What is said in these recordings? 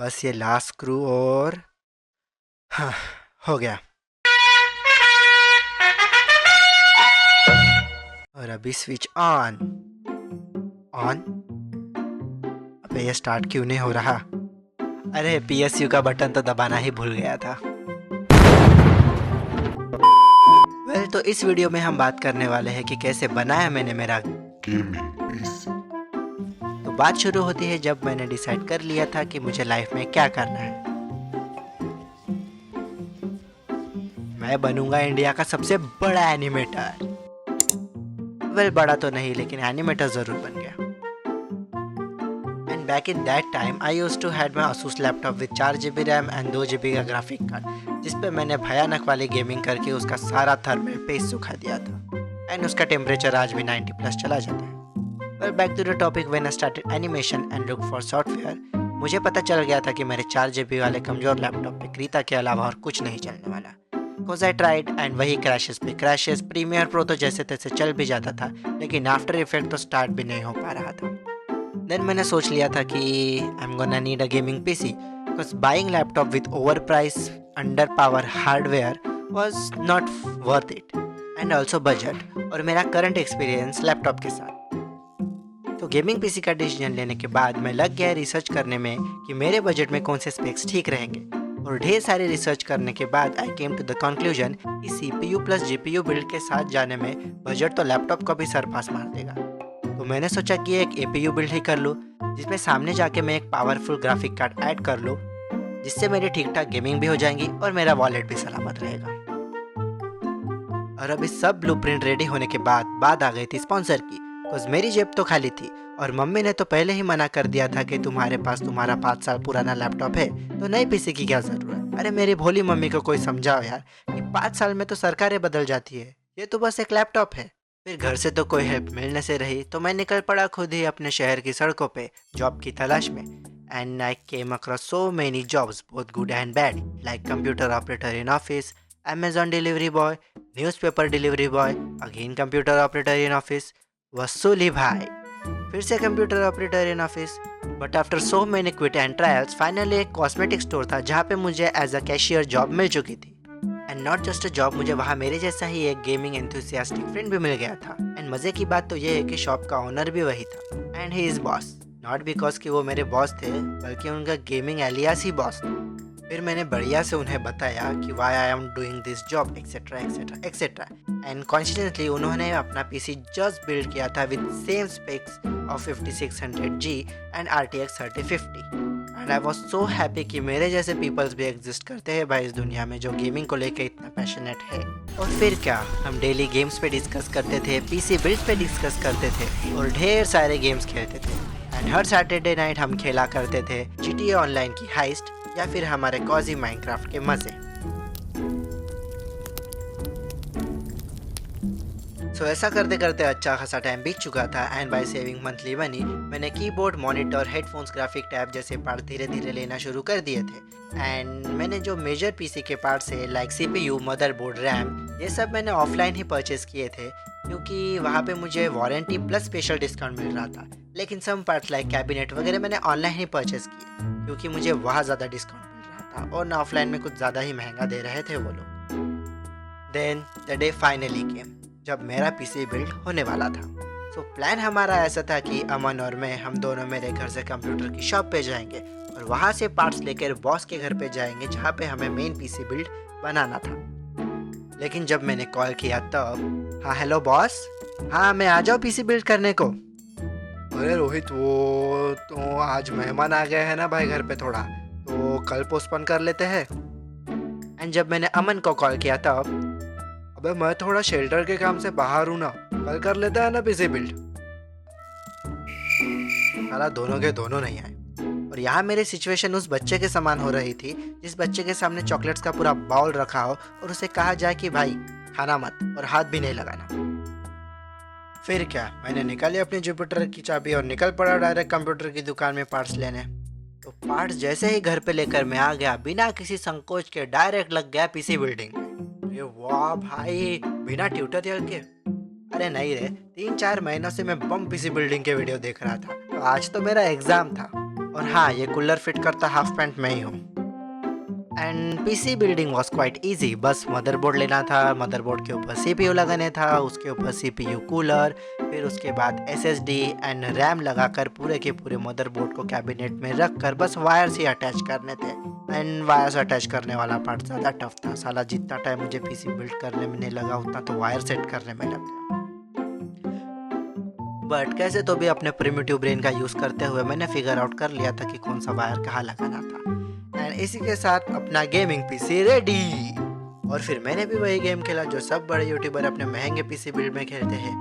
बस ये last screw और हाँ, हो गया। और अभी स्विच ऑन। ऑन। अबे ये स्टार्ट क्यों नहीं हो रहा? अरे PSU का बटन तो दबाना ही भूल गया था। तो इस वीडियो में हम बात करने वाले हैं कि कैसे बनाया मैंने मेरा गेमिंग पीसी। तो बात शुरू होती है जब मैंने डिसाइड कर लिया था कि मुझे लाइफ में क्या करना है। मैं बनूंगा इंडिया का सबसे बड़ा एनिमेटर। बड़ा तो नहीं, लेकिन एनिमेटर जरूर बन गया। And back in that time I used to had my Asus laptop with 4 GB RAM and 2 GB का ग्राफिक कार्ड, जिस पे मैंने भयानक वाली गेमिंग करके उसका सारा थर्मल पेस्ट सुखा दिया था। एंड उसका टेम्परेचर आज भी 90 प्लस चला जाता है। Well, back to the topic. When I started animation and look for software, मुझे पता चल गया था कि मेरे 4 GB वाले कमजोर लैपटॉप पे क्रीता के अलावा और कुछ नहीं चलने वाला। Cause I tried and वही क्रैशेस पे क्रैशेस। प्रीमियर प्रो तो जैसे तैसे चल भी जाता था, लेकिन आफ्टर इफेक्ट तो स्टार्ट भी नहीं हो पा रहा था। देन मैंने सोच लिया था कि I am gonna need a gaming PC, because buying laptop with over price under power hardware was not worth it, and also budget और मेरा करंट एक्सपीरियंस लैपटॉप के साथ। तो गेमिंग पीसी का डिसीजन लेने के बाद मैं लग गया रिसर्च करने में कि मेरे बजट में कौन से स्पेक्स ठीक रहेंगे। और ढेर सारे रिसर्च करने के बाद आई केम टू द कंक्लूजन कि CPU प्लस GPU बिल्ड के साथ जाने में बजट तो लैपटॉप को भी सरपास मार देगा। तो मैंने सोचा कि एक APU बिल्ड ही कर लूँ, जिसमें सामने जाके मैं एक पावरफुल ग्राफिक कार्ड ऐड कर लूँ, जिससे मेरी ठीक ठाक गेमिंग भी हो जाएंगी और मेरा वॉलेट भी सलामत रहेगा। और अभी सब ब्लूप्रिंट रेडी होने के बाद बात आ गई थी स्पॉन्सर की, बिकॉज मेरी जेब तो खाली थी और मम्मी ने तो पहले ही मना कर दिया था कि तुम्हारे पास तुम्हारा 5 साल पुराना लैपटॉप है तो नई पीसी की क्या जरूरत। अरे मेरी भोली मम्मी को कोई समझाओ यार कि 5 साल में तो सरकारें बदल जाती है, ये तो बस एक लैपटॉप है। फिर घर से तो कोई हेल्प मिलने से रही, तो मैं निकल पड़ा खुद ही अपने शहर की सड़कों पे जॉब की तलाश में। And I came across so many jobs, both good and bad, like computer operator in office, Amazon delivery boy, newspaper delivery boy, again computer operator in office, वसूली भाई, फिर से computer operator in office. But after so many quit and trials, finally एक cosmetic store था जहाँ पे मुझे as a cashier job मिल चुकी थी। And not just a job, मुझे वहाँ मेरे जैसा ही एक गेमिंग एंथुसियास्टिक फ्रेंड भी मिल गया था। एंड मजे की बात तो ये है कि शॉप का ओनर भी वही था, and he is boss. Not because कि वो मेरे बॉस थे, बल्कि उनका गेमिंग एलियास ही बॉस था। फिर मैंने बढ़िया से उन्हें बताया कि why I am doing this job etcetera etcetera etcetera. And confidently उन्होंने अपना पीसी जस्ट बिल्ड किया था with same specs of 5600G and RTX 3050। And I was so happy कि मेरे जैसे पीपल्स भी एग्जिस्ट करते हैं भाई इस दुनिया में, जो गेमिंग को लेकर इतना पैशनेट है। और फिर क्या, हम डेली गेम्स पे डिस्कस करते थे, पीसी बिल्ड पे डिस्कस करते थे और ढेर सारे गेम्स खेलते थे। एंड हर सैटरडे नाइट हम खेला करते थे GTA ऑनलाइन की हाइस्ट या फिर हमारे कॉजी माइनक्राफ्ट के मजे। सो ऐसा करते करते अच्छा खासा टाइम बीत चुका था। And by saving monthly money, मैंने keyboard, monitor, headphones, graphic tab जैसे पार्ट धीरे धीरे लेना शुरू कर दिए थे। एंड मैंने जो मेजर पीसी के पार्ट्स है लाइक CPU, मदरबोर्ड, रैम, ये सब मैंने ऑफलाइन ही परचेज किए थे, क्योंकि वहाँ पे मुझे वारंटी प्लस स्पेशल डिस्काउंट मिल रहा था। लेकिन सम पार्ट्स लाइक कैबिनेट वगैरह मैंने ऑनलाइन ही परचेज किए, क्योंकि मुझे वहाँ ज़्यादा डिस्काउंट मिल रहा था और ना ऑफलाइन में कुछ ज़्यादा ही महंगा दे रहे थे वो लोग। Then the day finally came जब मेरा पीसी बिल्ड होने वाला था। सो प्लान हमारा ऐसा था कि अमन और मैं, हम दोनों मेरे घर से कंप्यूटर की शॉप पे जाएंगे और वहाँ से पार्ट्स लेकर बॉस के घर पे जाएंगे जहाँ पे हमें मेन पीसी बिल्ड बनाना था। लेकिन जब मैंने कॉल किया तब, हाँ हेलो बॉस, हाँ मैं आ जाओ पीसी बिल्ड करने को। अरे रोहित, वो तो आज मेहमान आ गए हैं ना भाई घर पे थोड़ा, तो कल पोस्टपोन कर लेते हैं। एंड जब मैंने अमन को कॉल किया तब, अबे मैं थोड़ा शेल्टर के काम से बाहर हूँ ना, कल कर लेता है ना पीसी बिल्ड। साला दोनों के दोनों नहीं आए। और यहाँ मेरी सिचुएशन उस बच्चे के समान हो रही थी जिस बच्चे के सामने चॉकलेट्स का पूरा बाउल रखा हो और उसे कहा जाए कि भाई खाना मत और हाथ भी नहीं लगाना। फिर क्या, मैंने निकाली अपनी जुपिटर की चाबी और निकल पड़ा डायरेक्ट कंप्यूटर की दुकान में पार्ट्स लेने। तो पार्ट्स जैसे ही घर पे लेकर मैं आ गया, बिना किसी संकोच के डायरेक्ट लग गया पीसी बिल्डिंग में। अरे वाह भाई, बिना ट्यूटोरियल के। अरे नहीं रे, 3-4 महीनों से मैं बम पीसी बिल्डिंग के वीडियो देख रहा था, तो आज तो मेरा एग्जाम था। और हाँ, ये कूलर फिट करता हाफ पैंट मैं ही हूँ। And PC building was quite easy. बस मदरबोर्ड लेना था, मदरबोर्ड के ऊपर सीपीयू लगाने था, उसके ऊपर सीपीयू कूलर, फिर उसके बाद एसएसडी एंड रैम लगाकर पूरे के पूरे मदरबोर्ड को कैबिनेट में रख कर बस वायर्स ही अटैच करने थे। एंड वायर्स अटैच करने वाला पार्ट ज़्यादा टफ था। साला जितना टाइम मुझे पीसी बिल्ड करने में नहीं लगा उतना तो वायर सेट करने में लग गया। बट कैसे तो भी अपने प्रिमिटिव ब्रेन का यूज़ करते हुए मैंने फिगर आउट कर लिया था कि कौन सा वायर कहाँ लगाना था। एंड इसी के साथ अपना गेमिंग पीसी रेडी। और फिर मैंने भी वही गेम खेला जो सब बड़े यूट्यूबर अपने महंगे पीसी बिल्ड में खेलते हैं,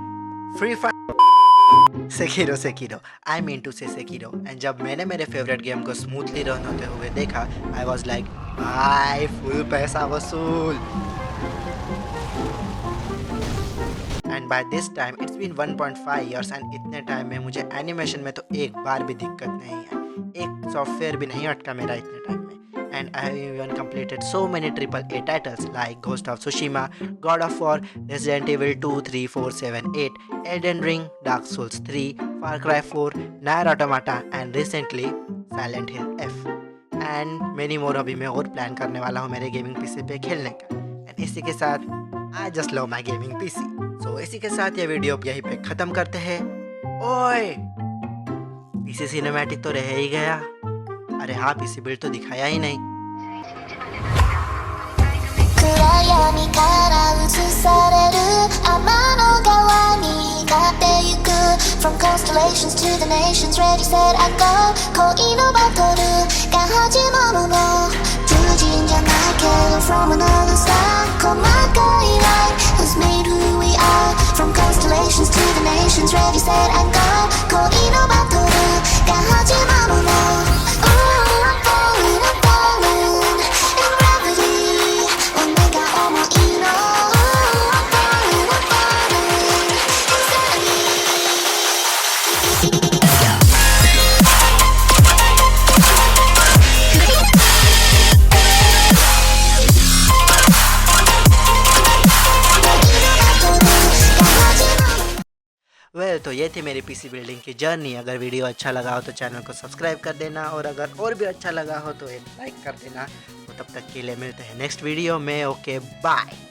free fire. Sekiro I mean to say Sekiro. And जब मैंने मेरे फेवरेट गेम को स्मूथली रन होते हुए देखा, आई वॉज लाइक भाई फुल पैसा वसूल। And by this time it's been 1.5 years and इतने टाइम में मुझे एनिमेशन में तो एक बार भी दिक्कत नहीं है, एक सॉफ्टवेयर भी नहीं अटका मेरा इतने टाइम में। And I have even completed so many AAA titles like Ghost of Tsushima, God of War, Resident Evil 2, 3, 4, 7, 8, Elden Ring, Dark Souls 3, Far Cry 4, Nier Automata and recently Silent Hill F। And many more अभी मैं और plan करने वाला हूँ मेरे gaming PC पे खेलने का। एंड इसी के साथ I just love my gaming PC. So इसी के साथ ये वीडियो यहीं पे ख़त्म करते हैं। ओए पीसी सिनेमैटिक तो रह ही गया। अरे हाँ, पीसी बिल्ड तो दिखाया ही नहीं। From constellations to the nations, ready, set, I go. 恋のバトルが始まるの。友人じゃないけど from another star。細かい light has made who we are. From constellations to the nations, ready, set, I go. 恋のバトルが始まるの。I'm falling, I'm falling in gravity。運命が思いの。I'm falling, I'm falling insanity。वेल तो ये थी मेरी PC building की journey. अगर video अच्छा लगा हो तो चैनल को सब्सक्राइब कर देना, और अगर और भी अच्छा लगा हो तो एक लाइक कर देना। तो तब तक के लिए मिलते हैं नेक्स्ट वीडियो में। Okay bye.